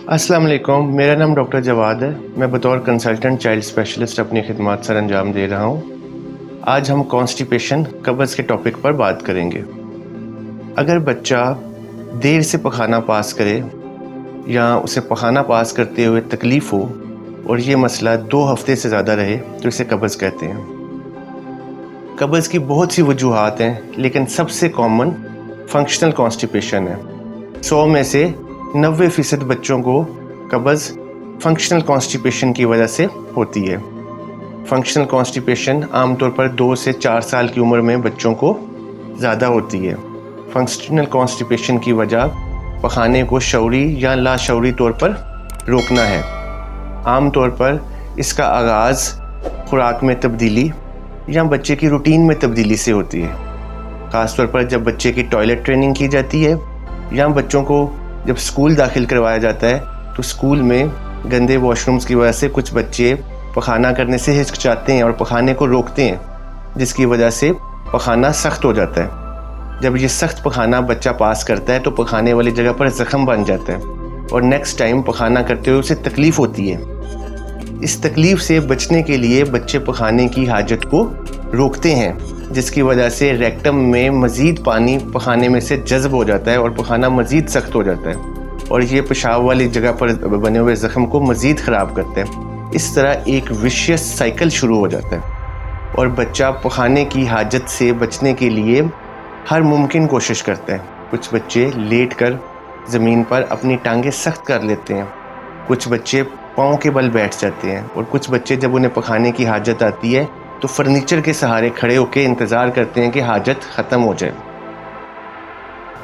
السلام علیکم، میرا نام ڈاکٹر جواد ہے۔ میں بطور کنسلٹنٹ چائلڈ اسپیشلسٹ اپنی خدمات سر انجام دے رہا ہوں۔ آج ہم کانسٹیپیشن قبض کے ٹاپک پر بات کریں گے۔ اگر بچہ دیر سے پخانہ پاس کرے یا اسے پخانہ پاس کرتے ہوئے تکلیف ہو اور یہ مسئلہ 2 ہفتے سے زیادہ رہے تو اسے قبض کہتے ہیں۔ قبض کی بہت سی وجوہات ہیں، لیکن سب سے کامن فنکشنل کانسٹیپیشن ہے۔ 100 میں سے 90% بچوں کو قبض فنکشنل کانسٹیپیشن کی وجہ سے ہوتی ہے۔ فنکشنل کانسٹیپیشن عام طور پر 2 سے 4 سال کی عمر میں بچوں کو زیادہ ہوتی ہے۔ فنکشنل کانسٹیپیشن کی وجہ پخانے کو شعوری یا لاشعوری طور پر روکنا ہے۔ عام طور پر اس کا آغاز خوراک میں تبدیلی یا بچے کی روٹین میں تبدیلی سے ہوتی ہے، خاص طور پر جب بچے کی ٹوائلٹ ٹریننگ کی جاتی ہے یا بچوں کو جب اسکول داخل کروایا جاتا ہے تو اسکول میں گندے واش رومز کی وجہ سے کچھ بچے پخانہ کرنے سے ہچکچاتے ہیں اور پخانے کو روکتے ہیں، جس کی وجہ سے پخانہ سخت ہو جاتا ہے۔ جب یہ سخت پخانہ بچہ پاس کرتا ہے تو پخانے والی جگہ پر زخم بن جاتا ہے اور نیکسٹ ٹائم پخانہ کرتے ہوئے اسے تکلیف ہوتی ہے۔ اس تکلیف سے بچنے کے لیے بچے پخانے کی حاجت کو روکتے ہیں، جس کی وجہ سے ریکٹم میں مزید پانی پخانے میں سے جذب ہو جاتا ہے اور پخانہ مزید سخت ہو جاتا ہے اور یہ پیشاب والی جگہ پر بنے ہوئے زخم کو مزید خراب کرتے ہیں۔ اس طرح ایک وشیس سائیکل شروع ہو جاتا ہے اور بچہ پخانے کی حاجت سے بچنے کے لیے ہر ممکن کوشش کرتا ہے۔ کچھ بچے لیٹ کر زمین پر اپنی ٹانگیں سخت کر لیتے ہیں، کچھ بچے پاؤں کے بل بیٹھ جاتے ہیں اور کچھ بچے جب انہیں پخانے کی حاجت آتی ہے تو فرنیچر کے سہارے کھڑے ہو کے انتظار کرتے ہیں کہ حاجت ختم ہو جائے۔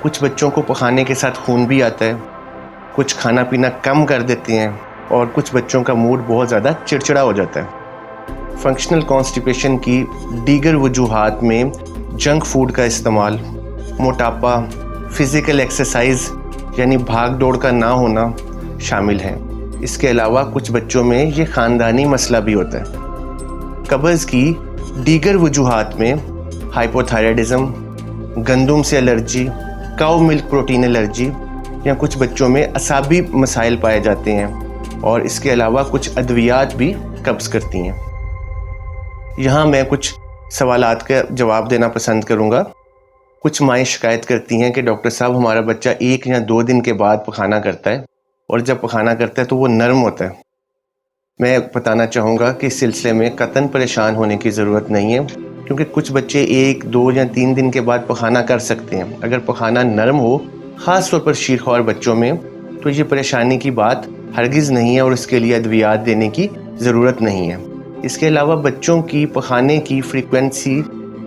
کچھ بچوں کو پخانے کے ساتھ خون بھی آتا ہے، کچھ کھانا پینا کم کر دیتے ہیں اور کچھ بچوں کا موڈ بہت زیادہ چڑچڑا ہو جاتا ہے۔ فنکشنل کانسٹیپیشن کی دیگر وجوہات میں جنک فوڈ کا استعمال، موٹاپا، فزیکل ایکسرسائز یعنی بھاگ دوڑ کا نہ ہونا شامل ہیں۔ اس کے علاوہ کچھ بچوں میں یہ خاندانی مسئلہ بھی ہوتا ہے۔ قبض کی دیگر وجوہات میں ہائپوتھائرائڈزم، گندم سے الرجی، کاؤ ملک پروٹین الرجی یا کچھ بچوں میں اعصابی مسائل پائے جاتے ہیں اور اس کے علاوہ کچھ ادویات بھی قبض کرتی ہیں۔ یہاں میں کچھ سوالات کا جواب دینا پسند کروں گا۔ کچھ مائیں شکایت کرتی ہیں کہ ڈاکٹر صاحب ہمارا بچہ 1 یا 2 دن کے بعد پخانہ کرتا ہے اور جب پخانہ کرتا ہے تو وہ نرم ہوتا ہے۔ میں بتانا چاہوں گا کہ اس سلسلے میں قطعاً پریشان ہونے کی ضرورت نہیں ہے، کیونکہ کچھ بچے 1، 2 یا 3 دن کے بعد پخانہ کر سکتے ہیں۔ اگر پخانہ نرم ہو، خاص طور پر شیرخوار بچوں میں، تو یہ پریشانی کی بات ہرگز نہیں ہے اور اس کے لیے ادویات دینے کی ضرورت نہیں ہے۔ اس کے علاوہ بچوں کی پخانے کی فریکوینسی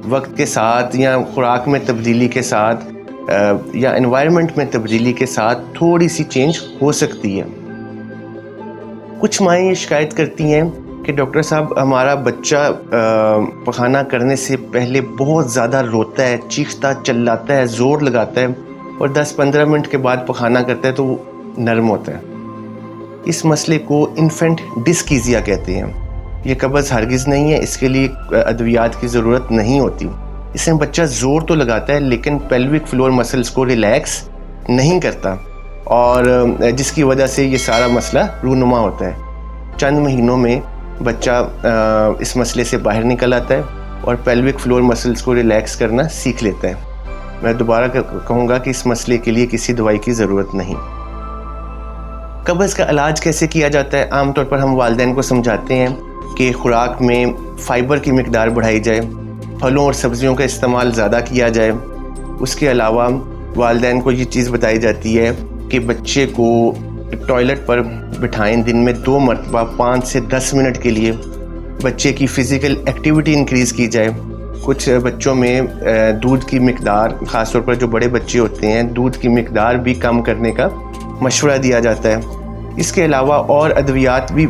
وقت کے ساتھ یا خوراک میں تبدیلی کے ساتھ یا انوائرمنٹ میں تبدیلی کے ساتھ تھوڑی سی چینج ہو سکتی ہے۔ کچھ مائیں یہ شکایت کرتی ہیں کہ ڈاکٹر صاحب ہمارا بچہ پخانہ کرنے سے پہلے بہت زیادہ روتا ہے، چیختا چلاتا ہے، زور لگاتا ہے اور 10-15 منٹ کے بعد پخانہ کرتا ہے تو وہ نرم ہوتا ہے۔ اس مسئلے کو انفینٹ ڈسکیزیا کہتے ہیں۔ یہ قبض ہرگز نہیں ہے، اس کے لیے ادویات کی ضرورت نہیں ہوتی۔ اس میں بچہ زور تو لگاتا ہے لیکن پیلوک فلور مسلز کو ریلیکس نہیں کرتا اور جس کی وجہ سے یہ سارا مسئلہ رونما ہوتا ہے۔ چند مہینوں میں بچہ اس مسئلے سے باہر نکل آتا ہے اور پیلوک فلور مسلز کو ریلیکس کرنا سیکھ لیتا ہے۔ میں دوبارہ کہوں گا کہ اس مسئلے کے لیے کسی دوائی کی ضرورت نہیں۔ قبض کا علاج کیسے کیا جاتا ہے؟ عام طور پر ہم والدین کو سمجھاتے ہیں کہ خوراک میں فائبر کی مقدار بڑھائی جائے، پھلوں اور سبزیوں کا استعمال زیادہ کیا جائے۔ اس کے علاوہ والدین کو یہ چیز بتائی جاتی ہے کہ بچے کو ٹوائلٹ پر بٹھائیں، دن میں 2 مرتبہ 5 سے 10 منٹ کے لیے بچے کی فزیکل ایکٹیویٹی انکریز کی جائے۔ کچھ بچوں میں دودھ کی مقدار، خاص طور پر جو بڑے بچے ہوتے ہیں، دودھ کی مقدار بھی کم کرنے کا مشورہ دیا جاتا ہے۔ اس کے علاوہ اور ادویات بھی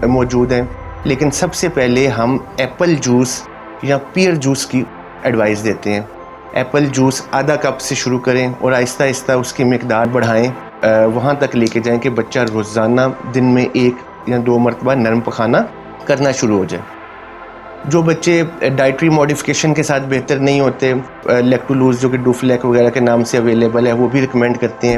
موجود ہیں، لیکن سب سے پہلے ہم ایپل جوس یا پیئر جوس کی ایڈوائز دیتے ہیں۔ ایپل جوس آدھا کپ سے شروع کریں اور آہستہ آہستہ اس کی مقدار بڑھائیں، وہاں تک لے کے جائیں کہ بچہ روزانہ دن میں 1 یا 2 مرتبہ نرم پخانہ کرنا شروع ہو جائے۔ جو بچے ڈائٹری موڈیفیکیشن کے ساتھ بہتر نہیں ہوتے، لیکٹولوز جو کہ ڈوفلیک وغیرہ کے نام سے اویلیبل ہے، وہ بھی ریکمینڈ کرتے ہیں